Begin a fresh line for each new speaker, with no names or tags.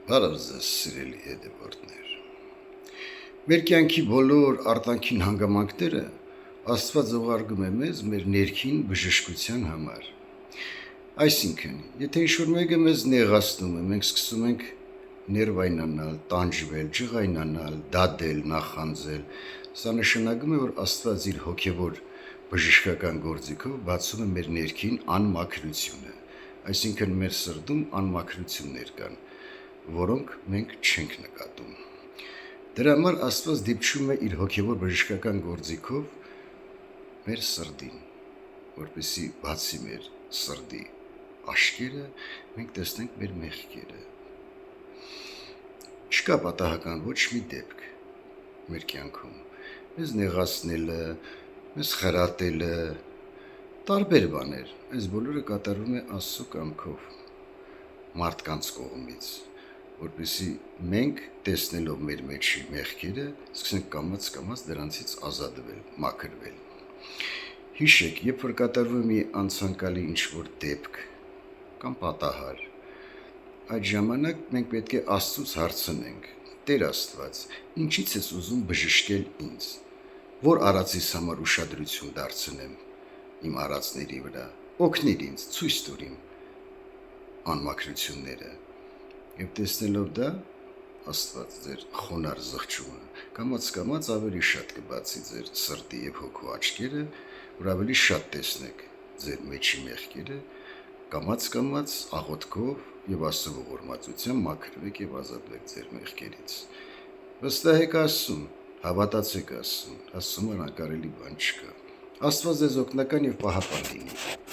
Բարև ձեզ, սիրելի հետևորդներ։ Մեր կյանքի բոլոր արտանքին հանգամանքները Աստված ուղարկում է մեզ մեր ներքին բժշկության համար։ Այսինքն, եթե ինչ-որ մեկը մեզ նեղացնում է, մենք սկսում ենք ներվայնանալ, տանջվել, ջղայնանալ, դադել, նախանձել, սա նշանակում է, որ Աստված իր հոգևոր բժշկական գործիքով բացում է մեր ներքին անմաքրությունը, այսինքն մեր սրտում անմաքրություններ կան, որոնք մենք չենք նկատում։ Դրա համար Աստված դիպչում է իր հոգևոր բժշկական գործիքով մեր սրտին, որպեսզի բացի մեր սրտի աշկերը, մենք տեսնենք մեր մեղքերը։ Չկա պատահական ոչ մի դեպք մեր կյանքում, մեզ նեղացնելը, մեզ խրատելը, տարբեր բաներ, այս բոլորը կատարվում է Աստծո կամքով, մարդկանց կողմից, որպեսզի մենք տեսնելով մեր մեջի մեղքերը, սկսենք կամաց դրանցից ազատվել, մաքրվել։ Հիշեք, երբ որ կատարվում է մի անցանկալի ինչ-որ դեպք կամ պատահար, այդ ժամանակ մենք պետք է Աստծուց հարցնենք. Տեր Աստված, ինչից ես ուզում բժշկել ինձ, որ արածիս համար ուշադրություն դարձնեմ իմ արածների վրա, օգնիր ինձ, ցույց տուր իմ անմաքրությունները։ Եվ տեսնելով դա, Աստված ձեր խոնար զղջումը կամաց ավելի շատ կբացի ձեր սրտի եւ հոգու աչքերը, որ ավելի շատ տեսնեք ձեր մեջի մեղքերը, կամաց աղոթքով եւ Աստծո ողորմածությամբ մաքրվեք եւ ազատվեք ձեր մեղքերից։ Վստահեք Աստծուն, հավատացեք Աստծուն, Աստծո անկարելի բան չկա։ Աստված ձեզ օգնական եւ պահապան լինի։